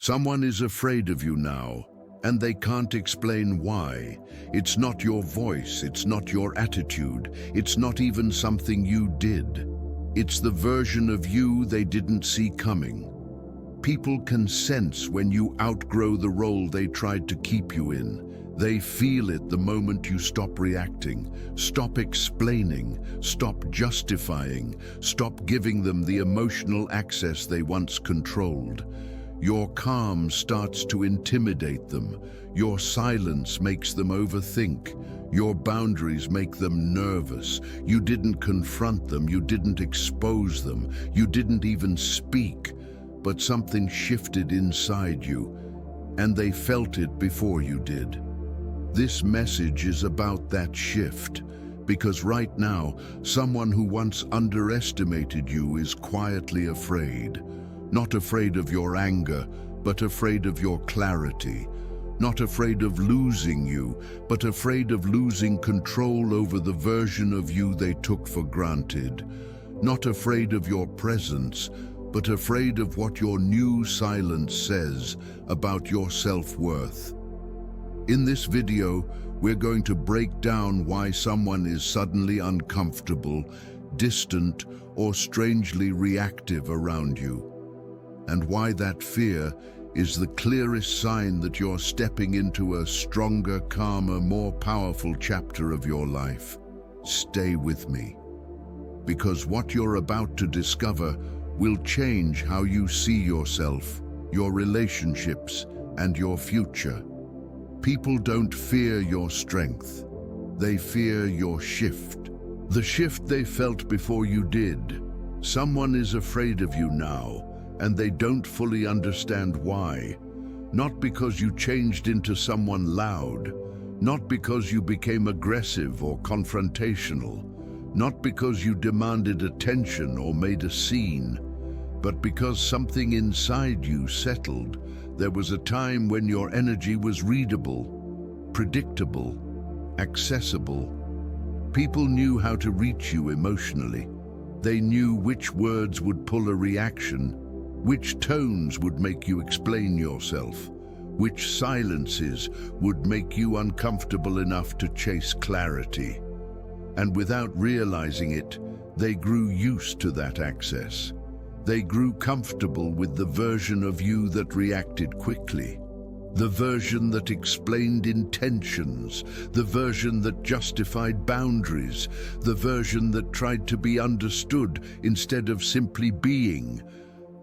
Someone is afraid of you now, and they can't explain why. It's not your voice, it's not your attitude, it's not even something you did. It's the version of you they didn't see coming. People can sense when you outgrow the role they tried to keep you in. They feel it the moment you stop reacting, stop explaining, stop justifying, stop giving them the emotional access they once controlled. Your calm starts to intimidate them. Your silence makes them overthink. Your boundaries make them nervous. You didn't confront them, you didn't expose them, you didn't even speak, but something shifted inside you, and they felt it before you did. This message is about that shift, because right now, someone who once underestimated you is quietly afraid. Not afraid of your anger, but afraid of your clarity. Not afraid of losing you, but afraid of losing control over the version of you they took for granted. Not afraid of your presence, but afraid of what your new silence says about your self-worth. In this video, we're going to break down why someone is suddenly uncomfortable, distant, or strangely reactive around you, and why that fear is the clearest sign that you're stepping into a stronger, calmer, more powerful chapter of your life. Stay with me, because what you're about to discover will change how you see yourself, your relationships, and your future. People don't fear your strength. They fear your shift. The shift they felt before you did. Someone is afraid of you now, and they don't fully understand why. Not because you changed into someone loud, not because you became aggressive or confrontational, not because you demanded attention or made a scene, but because something inside you settled. There was a time when your energy was readable, predictable, accessible. People knew how to reach you emotionally. They knew which words would pull a reaction, which tones would make you explain yourself, which silences would make you uncomfortable enough to chase clarity. And without realizing it, they grew used to that access. They grew comfortable with the version of you that reacted quickly, the version that explained intentions, the version that justified boundaries, the version that tried to be understood instead of simply being.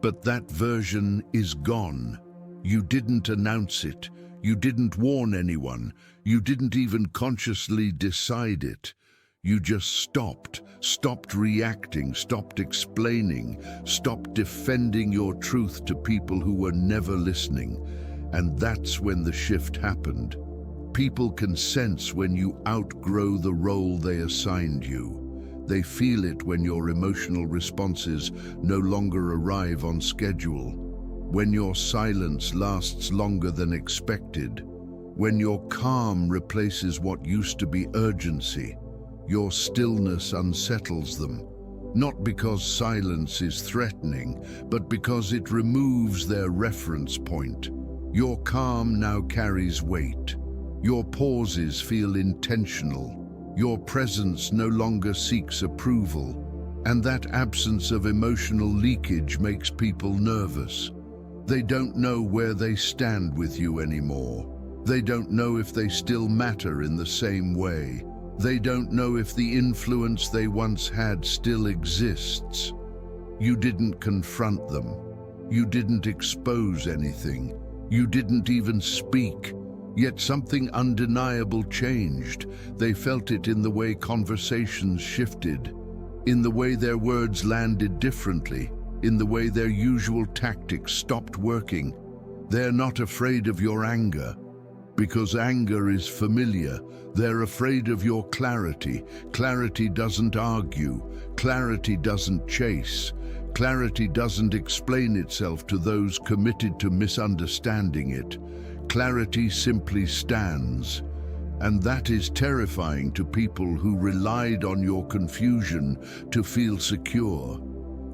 But that version is gone. You didn't announce it. You didn't warn anyone. You didn't even consciously decide it. You just stopped reacting, stopped explaining, stopped defending your truth to people who were never listening. And that's when the shift happened. People can sense when you outgrow the role they assigned you. They feel it when your emotional responses no longer arrive on schedule, when your silence lasts longer than expected, when your calm replaces what used to be urgency. Your stillness unsettles them, not because silence is threatening, but because it removes their reference point. Your calm now carries weight. Your pauses feel intentional. Your presence no longer seeks approval, and that absence of emotional leakage makes people nervous. They don't know where they stand with you anymore. They don't know if they still matter in the same way. They don't know if the influence they once had still exists. You didn't confront them. You didn't expose anything. You didn't even speak. Yet something undeniable changed. They felt it in the way conversations shifted, in the way their words landed differently, in the way their usual tactics stopped working. They're not afraid of your anger, because anger is familiar. They're afraid of your clarity. Clarity doesn't argue. Clarity doesn't chase. Clarity doesn't explain itself to those committed to misunderstanding it. Clarity simply stands, and that is terrifying to people who relied on your confusion to feel secure.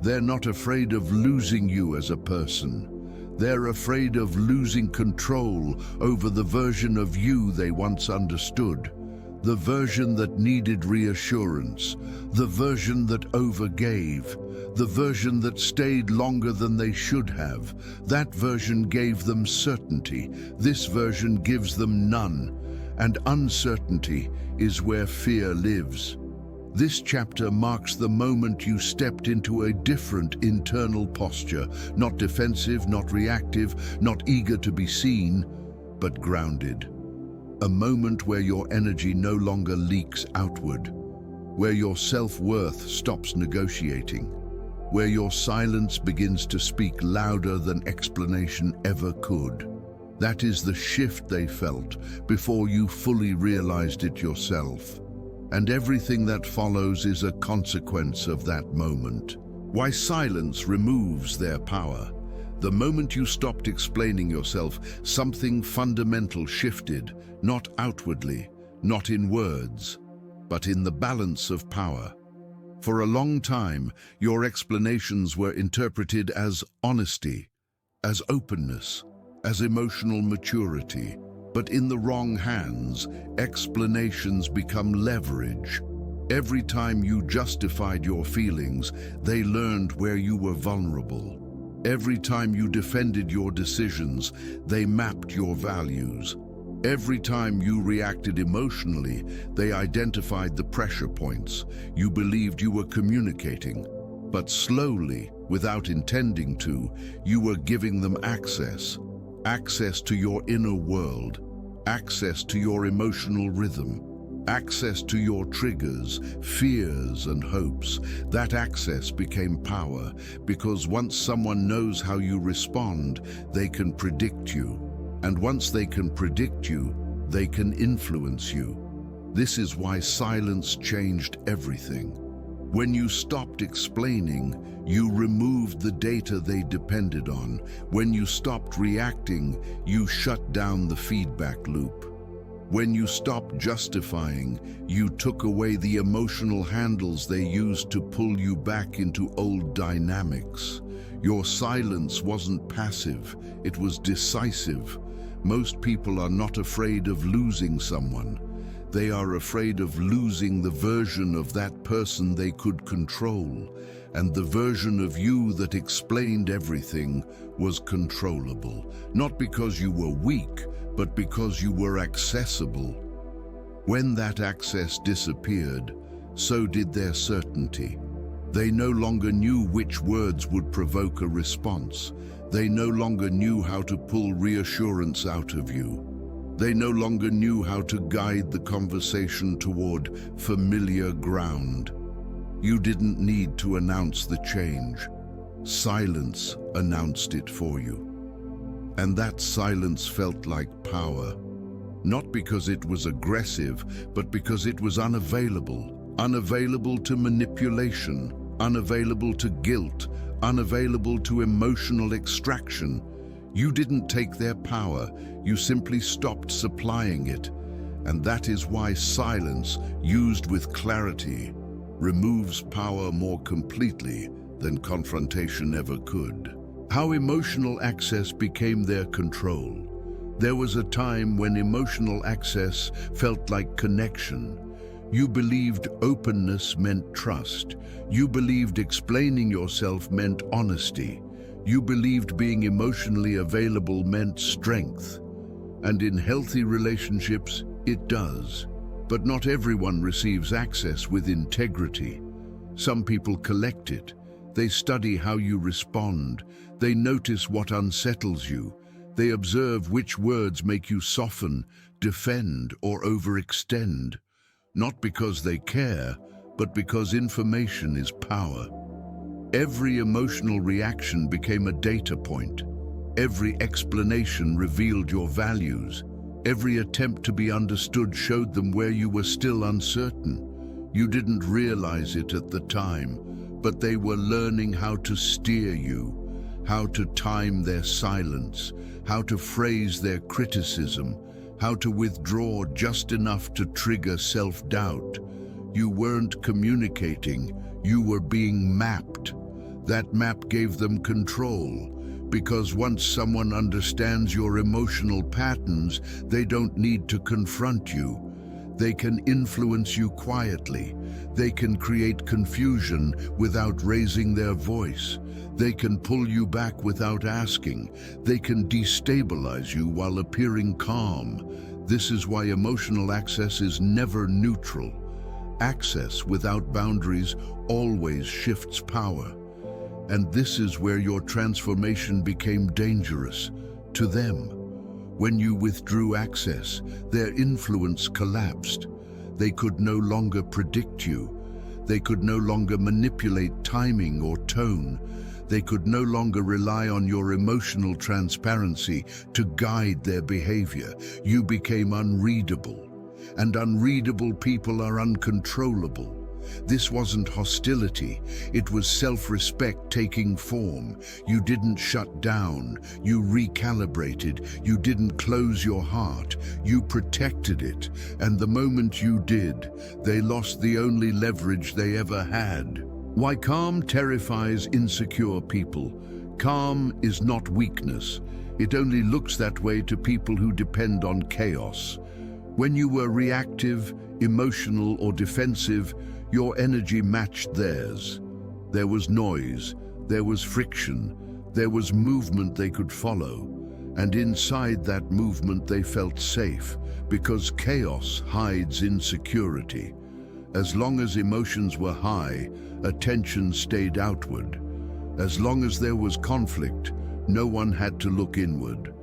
They're not afraid of losing you as a person. They're afraid of losing control over the version of you they once understood, the version that needed reassurance, the version that overgave, the version that stayed longer than they should have. That version gave them certainty. This version gives them none, and uncertainty is where fear lives. This chapter marks the moment you stepped into a different internal posture, not defensive, not reactive, not eager to be seen, but grounded. A moment where your energy no longer leaks outward, where your self-worth stops negotiating, where your silence begins to speak louder than explanation ever could. That is the shift they felt before you fully realized it yourself. And everything that follows is a consequence of that moment. Why silence removes their power. The moment you stopped explaining yourself, something fundamental shifted, not outwardly, not in words, but in the balance of power. For a long time, your explanations were interpreted as honesty, as openness, as emotional maturity. But in the wrong hands, explanations become leverage. Every time you justified your feelings, they learned where you were vulnerable. Every time you defended your decisions, they mapped your values. Every time you reacted emotionally, they identified the pressure points. You believed you were communicating, but slowly, without intending to, you were giving them access. Access to your inner world, access to your emotional rhythm, access to your triggers, fears, and hopes. That access became power, because once someone knows how you respond, they can predict you. And once they can predict you, they can influence you. This is why silence changed everything. When you stopped explaining, you removed the data they depended on. When you stopped reacting, you shut down the feedback loop. When you stopped justifying, you took away the emotional handles they used to pull you back into old dynamics. Your silence wasn't passive, it was decisive. Most people are not afraid of losing someone. They are afraid of losing the version of that person they could control, and the version of you that explained everything was controllable, not because you were weak, but because you were accessible. When that access disappeared, so did their certainty. They no longer knew which words would provoke a response. They no longer knew how to pull reassurance out of you. They no longer knew how to guide the conversation toward familiar ground. You didn't need to announce the change. Silence announced it for you. And that silence felt like power. Not because it was aggressive, but because it was unavailable. Unavailable to manipulation, unavailable to guilt, unavailable to emotional extraction. You didn't take their power, you simply stopped supplying it. And that is why silence, used with clarity, removes power more completely than confrontation ever could. How emotional access became their control. There was a time when emotional access felt like connection. You believed openness meant trust. You believed explaining yourself meant honesty. You believed being emotionally available meant strength. And in healthy relationships, it does. But not everyone receives access with integrity. Some people collect it. They study how you respond. They notice what unsettles you. They observe which words make you soften, defend, or overextend. Not because they care, but because information is power. Every emotional reaction became a data point. Every explanation revealed your values. Every attempt to be understood showed them where you were still uncertain. You didn't realize it at the time, but they were learning how to steer you, how to time their silence, how to phrase their criticism, how to withdraw just enough to trigger self-doubt. You weren't communicating, you were being mapped. That map gave them control, Because once someone understands your emotional patterns, they don't need to confront you. They can influence you quietly. They can create confusion without raising their voice. They can pull you back without asking. They can destabilize you while appearing calm. This is why emotional access is never neutral. Access without boundaries always shifts power. And this is where your transformation became dangerous to them. When you withdrew access, their influence collapsed. They could no longer predict you. They could no longer manipulate timing or tone. They could no longer rely on your emotional transparency to guide their behavior. You became unreadable. And unreadable people are uncontrollable. This wasn't hostility, it was self-respect taking form. You didn't shut down, you recalibrated, you didn't close your heart, you protected it. And the moment you did, they lost the only leverage they ever had. Why calm terrifies insecure people? Calm is not weakness. It only looks that way to people who depend on chaos. When you were reactive, emotional, or defensive, your energy matched theirs. There was noise, there was friction, there was movement they could follow. And inside that movement they felt safe, because chaos hides insecurity. As long as emotions were high, attention stayed outward. As long as there was conflict, no one had to look inward.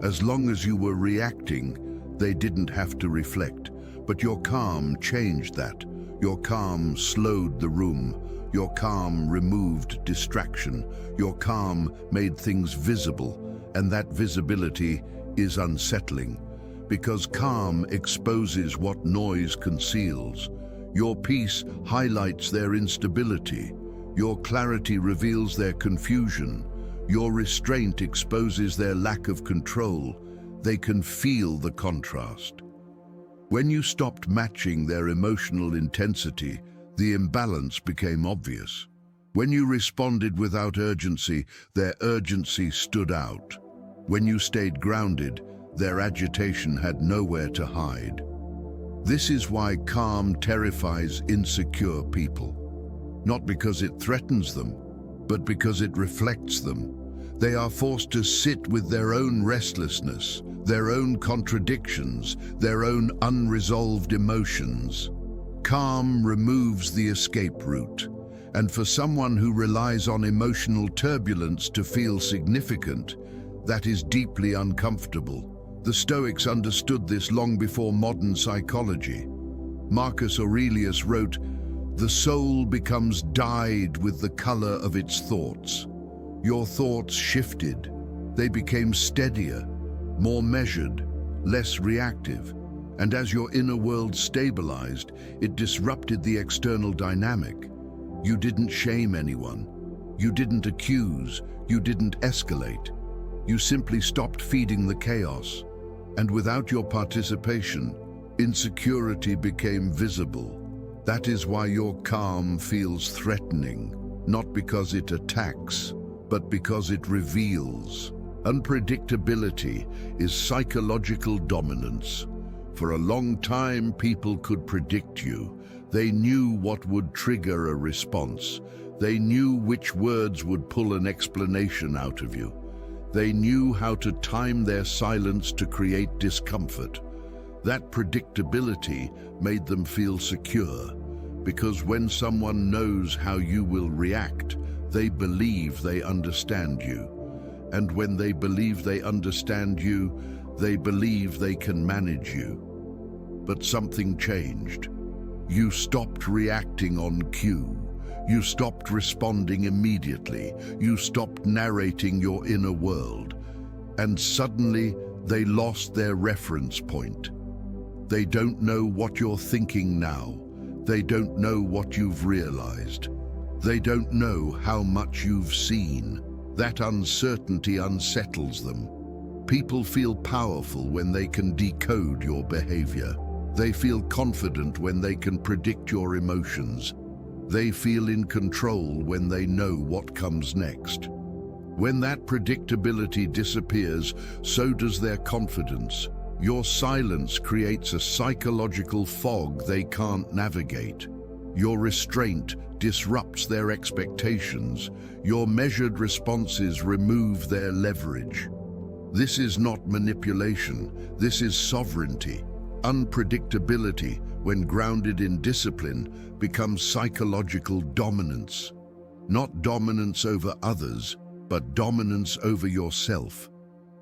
As long as you were reacting, they didn't have to reflect. But your calm changed that. Your calm slowed the room. Your calm removed distraction. Your calm made things visible, and that visibility is unsettling, because calm exposes what noise conceals. Your peace highlights their instability. Your clarity reveals their confusion. Your restraint exposes their lack of control. They can feel the contrast. When you stopped matching their emotional intensity, the imbalance became obvious. When you responded without urgency, their urgency stood out. When you stayed grounded, their agitation had nowhere to hide. This is why calm terrifies insecure people. Not because it threatens them, but because it reflects them. They are forced to sit with their own restlessness, their own contradictions, their own unresolved emotions. Calm removes the escape route, and for someone who relies on emotional turbulence to feel significant, that is deeply uncomfortable. The Stoics understood this long before modern psychology. Marcus Aurelius wrote, "The soul becomes dyed with the color of its thoughts." Your thoughts shifted. They became steadier, more measured, less reactive. And as your inner world stabilized, it disrupted the external dynamic. You didn't shame anyone. You didn't accuse. You didn't escalate. You simply stopped feeding the chaos. And without your participation, insecurity became visible. That is why your calm feels threatening, not because it attacks, but because it reveals. Unpredictability is psychological dominance. For a long time, people could predict you. They knew what would trigger a response. They knew which words would pull an explanation out of you. They knew how to time their silence to create discomfort. That predictability made them feel secure, because when someone knows how you will react, they believe they understand you. And when they believe they understand you, they believe they can manage you. But something changed. You stopped reacting on cue. You stopped responding immediately. You stopped narrating your inner world. And suddenly, they lost their reference point. They don't know what you're thinking now. They don't know what you've realized. They don't know how much you've seen. That uncertainty unsettles them. People feel powerful when they can decode your behavior. They feel confident when they can predict your emotions. They feel in control when they know what comes next. When that predictability disappears, so does their confidence. Your silence creates a psychological fog they can't navigate. Your restraint disrupts their expectations. Your measured responses remove their leverage. This is not manipulation, this is sovereignty. Unpredictability, when grounded in discipline, becomes psychological dominance. Not dominance over others, but dominance over yourself.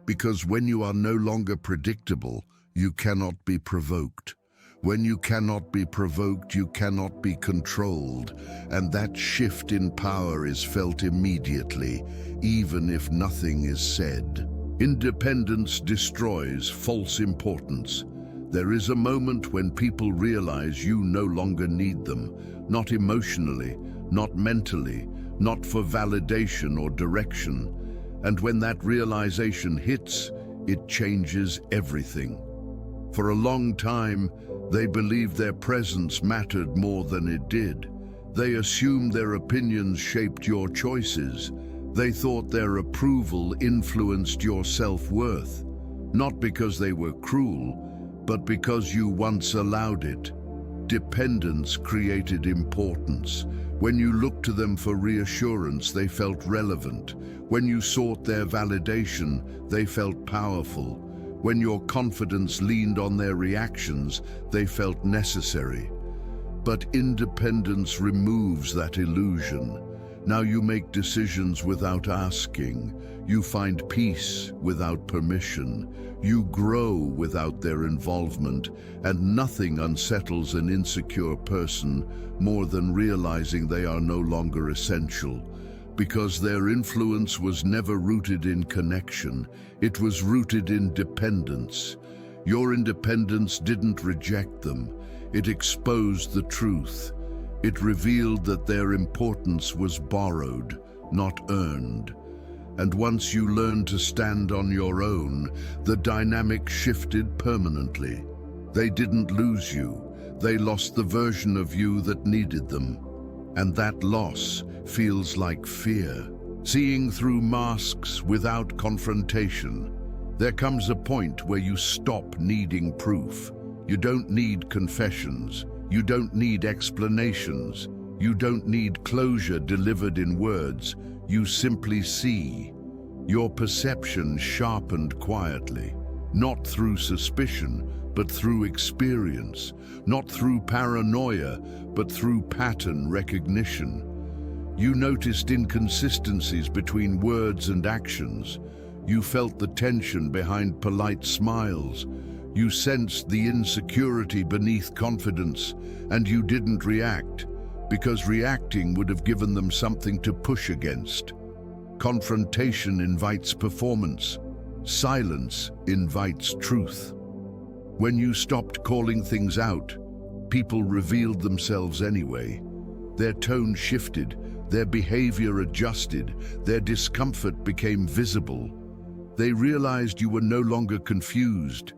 Because when you are no longer predictable, you cannot be provoked. When you cannot be provoked, you cannot be controlled, and that shift in power is felt immediately, even if nothing is said. Independence destroys false importance. There is a moment when people realize you no longer need them, not emotionally, not mentally, not for validation or direction. And when that realization hits, it changes everything. For a long time, they believed their presence mattered more than it did. They assumed their opinions shaped your choices. They thought their approval influenced your self-worth, not because they were cruel, but because you once allowed it. Dependence created importance. When you looked to them for reassurance, they felt relevant. When you sought their validation, they felt powerful. When your confidence leaned on their reactions, they felt necessary. But independence removes that illusion. Now you make decisions without asking. You find peace without permission. You grow without their involvement, and nothing unsettles an insecure person more than realizing they are no longer essential. Because their influence was never rooted in connection, it was rooted in dependence. Your independence didn't reject them, it exposed the truth. It revealed that their importance was borrowed, not earned. And once you learned to stand on your own, the dynamic shifted permanently. They didn't lose you, they lost the version of you that needed them. And that loss feels like fear. Seeing through masks without confrontation. There comes a point where you stop needing proof. You don't need confessions. You don't need explanations. You don't need closure delivered in words. You simply see. Your perception sharpened quietly. Not through suspicion, but through experience. Not through paranoia, but through pattern recognition. You noticed inconsistencies between words and actions. You felt the tension behind polite smiles. You sensed the insecurity beneath confidence, and you didn't react, because reacting would have given them something to push against. Confrontation invites performance. Silence invites truth. When you stopped calling things out, people revealed themselves anyway. Their tone shifted, their behavior adjusted, their discomfort became visible. They realized you were no longer confused.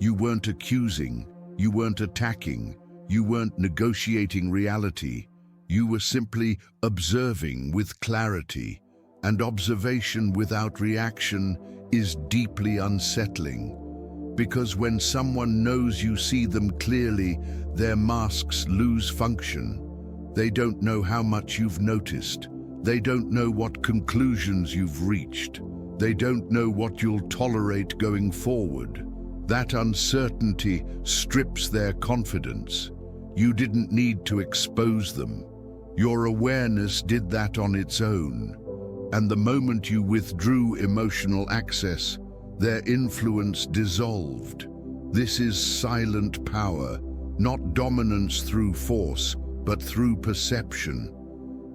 You weren't accusing, you weren't attacking, you weren't negotiating reality. You were simply observing with clarity. And observation without reaction is deeply unsettling. Because when someone knows you see them clearly, their masks lose function. They don't know how much you've noticed. They don't know what conclusions you've reached. They don't know what you'll tolerate going forward. That uncertainty strips their confidence. You didn't need to expose them. Your awareness did that on its own. And the moment you withdrew emotional access, their influence dissolved. This is silent power, not dominance through force, but through perception.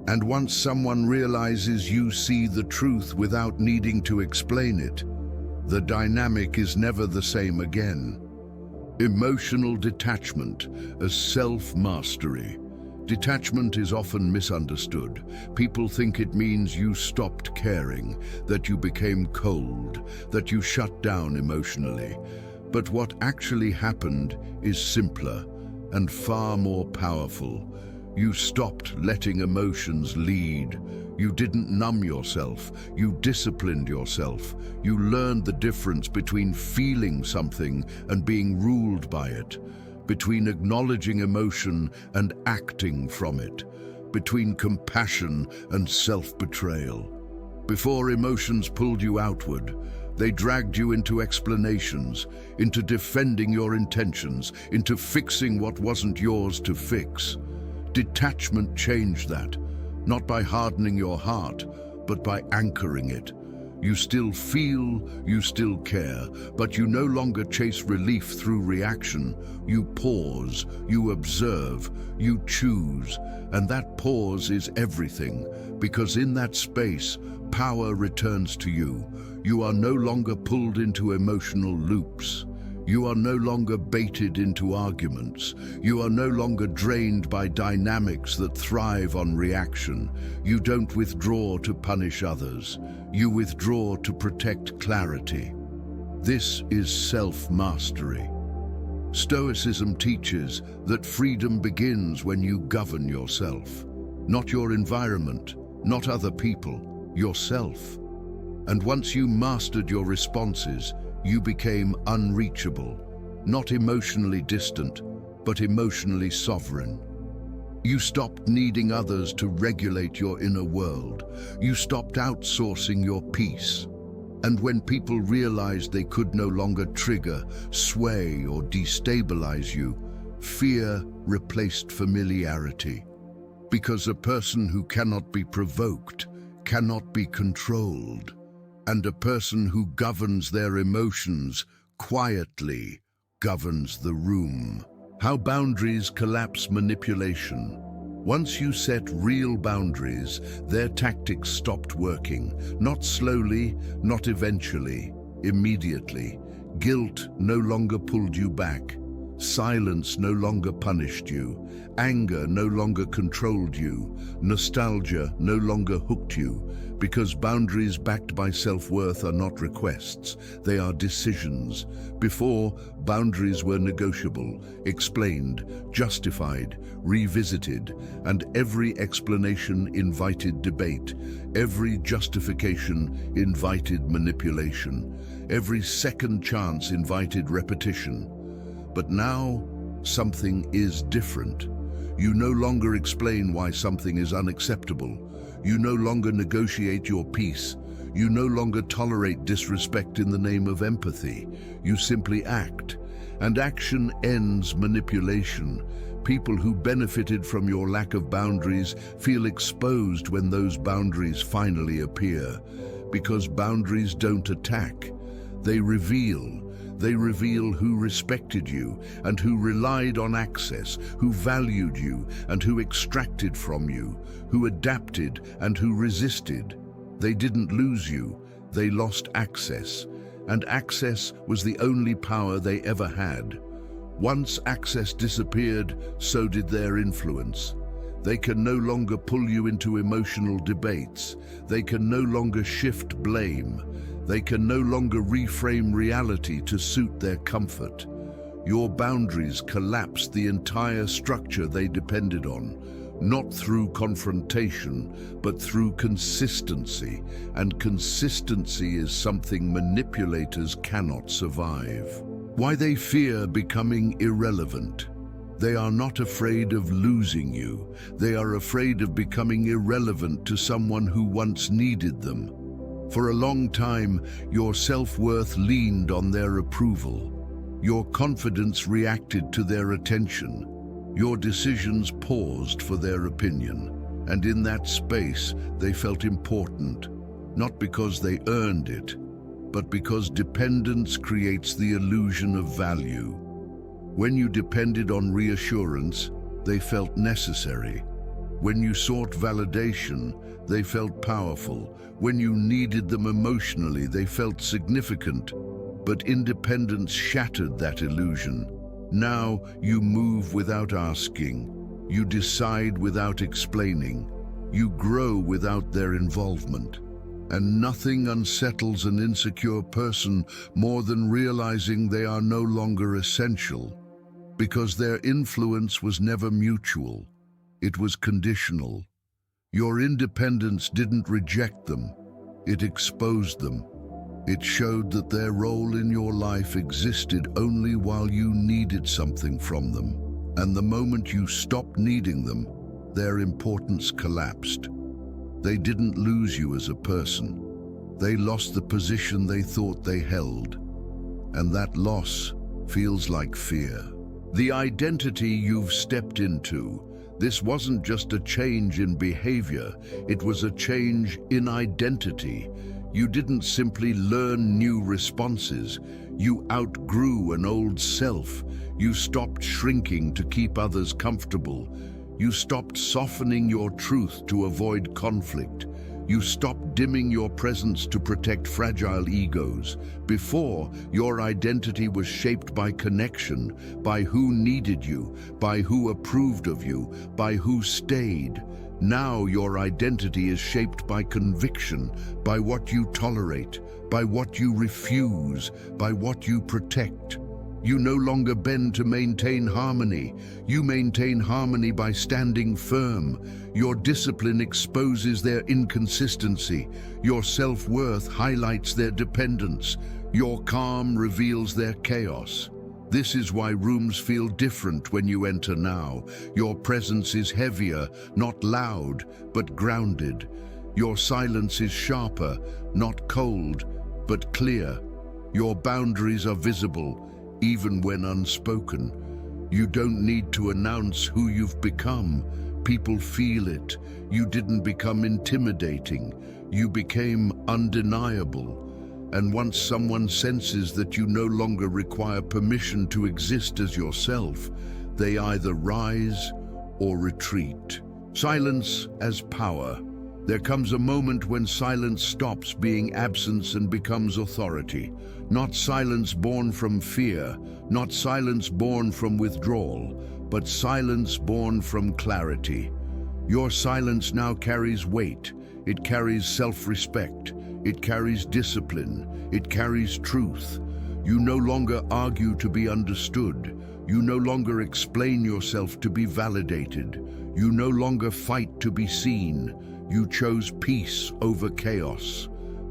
And once someone realizes you see the truth without needing to explain it, the dynamic is never the same again. Emotional detachment as self-mastery. Detachment is often misunderstood. People think it means you stopped caring, that you became cold, that you shut down emotionally. But what actually happened is simpler and far more powerful. You stopped letting emotions lead. You didn't numb yourself, you disciplined yourself. You learned the difference between feeling something and being ruled by it, between acknowledging emotion and acting from it, between compassion and self-betrayal. Before emotions pulled you outward, they dragged you into explanations, into defending your intentions, into fixing what wasn't yours to fix. Detachment changed that, not by hardening your heart, but by anchoring it. You still feel, you still care, but you no longer chase relief through reaction. You pause, you observe, you choose, and that pause is everything, because in that space, power returns to you. You are no longer pulled into emotional loops. You are no longer baited into arguments. You are no longer drained by dynamics that thrive on reaction. You don't withdraw to punish others. You withdraw to protect clarity. This is self-mastery. Stoicism teaches that freedom begins when you govern yourself. Not your environment, not other people, yourself. And once you mastered your responses, you became unreachable, not emotionally distant, but emotionally sovereign. You stopped needing others to regulate your inner world. You stopped outsourcing your peace. And when people realized they could no longer trigger, sway, or destabilize you, fear replaced familiarity. Because a person who cannot be provoked cannot be controlled. And a person who governs their emotions quietly governs the room. How boundaries collapse manipulation. Once you set real boundaries, their tactics stopped working. Not slowly, not eventually, immediately. Guilt no longer pulled you back. Silence no longer punished you. Anger no longer controlled you. Nostalgia no longer hooked you. Because boundaries backed by self-worth are not requests, they are decisions. Before, boundaries were negotiable, explained, justified, revisited, and every explanation invited debate. Every justification invited manipulation. Every second chance invited repetition. But now, something is different. You no longer explain why something is unacceptable. You no longer negotiate your peace. You no longer tolerate disrespect in the name of empathy. You simply act. And action ends manipulation. People who benefited from your lack of boundaries feel exposed when those boundaries finally appear. Because boundaries don't attack, they reveal. They reveal who respected you and who relied on access, who valued you and who extracted from you, who adapted and who resisted. They didn't lose you, they lost access. And access was the only power they ever had. Once access disappeared, so did their influence. They can no longer pull you into emotional debates. They can no longer shift blame. They can no longer reframe reality to suit their comfort. Your boundaries collapsed the entire structure they depended on, not through confrontation, but through consistency. And consistency is something manipulators cannot survive. Why they fear becoming irrelevant. They are not afraid of losing you. They are afraid of becoming irrelevant to someone who once needed them. For a long time, your self-worth leaned on their approval. Your confidence reacted to their attention. Your decisions paused for their opinion. And in that space, they felt important, not because they earned it, but because dependence creates the illusion of value. When you depended on reassurance, they felt necessary. When you sought validation, they felt powerful. When you needed them emotionally, they felt significant. But independence shattered that illusion. Now you move without asking. You decide without explaining. You grow without their involvement. And nothing unsettles an insecure person more than realizing they are no longer essential, because their influence was never mutual. It was conditional. Your independence didn't reject them, it exposed them. It showed that their role in your life existed only while you needed something from them. And the moment you stopped needing them, their importance collapsed. They didn't lose you as a person. They lost the position they thought they held. And that loss feels like fear. The identity you've stepped into, this wasn't just a change in behavior, it was a change in identity. You didn't simply learn new responses. You outgrew an old self. You stopped shrinking to keep others comfortable. You stopped softening your truth to avoid conflict. You stopped dimming your presence to protect fragile egos. Before, your identity was shaped by connection, by who needed you, by who approved of you, by who stayed. Now your identity is shaped by conviction, by what you tolerate, by what you refuse, by what you protect. You no longer bend to maintain harmony. You maintain harmony by standing firm. Your discipline exposes their inconsistency. Your self-worth highlights their dependence. Your calm reveals their chaos. This is why rooms feel different when you enter now. Your presence is heavier, not loud, but grounded. Your silence is sharper, not cold, but clear. Your boundaries are visible, even when unspoken. You don't need to announce who you've become. People feel it. You didn't become intimidating. You became undeniable. And once someone senses that you no longer require permission to exist as yourself, they either rise or retreat. Silence as power. There comes a moment when silence stops being absence and becomes authority. Not silence born from fear, not silence born from withdrawal, but silence born from clarity. Your silence now carries weight. It carries self-respect. It carries discipline. It carries truth. You no longer argue to be understood. You no longer explain yourself to be validated. You no longer fight to be seen. You chose peace over chaos,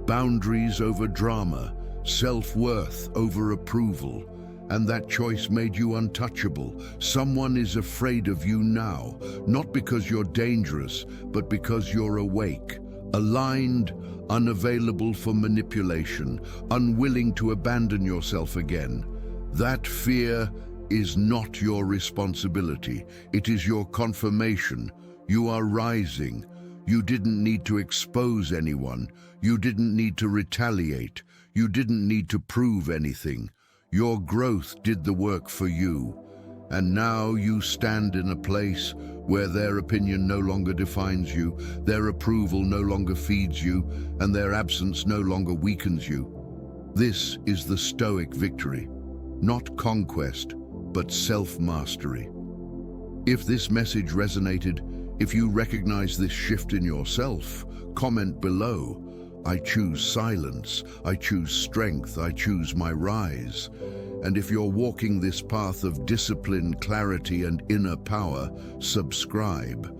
boundaries over drama, self-worth over approval. And that choice made you untouchable. Someone is afraid of you now, not because you're dangerous, but because you're awake, aligned, unavailable for manipulation, unwilling to abandon yourself again. That fear is not your responsibility. It is your confirmation. You are rising. You didn't need to expose anyone. You didn't need to retaliate. You didn't need to prove anything. Your growth did the work for you. And now you stand in a place where their opinion no longer defines you, their approval no longer feeds you, and their absence no longer weakens you. This is the Stoic victory. Not conquest, but self-mastery. If this message resonated, if you recognize this shift in yourself, comment below. I choose silence, I choose strength, I choose my rise. And if you're walking this path of discipline, clarity, and inner power, subscribe.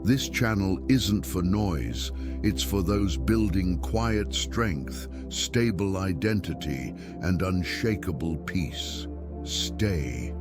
This channel isn't for noise, it's for those building quiet strength, stable identity, and unshakable peace. Stay.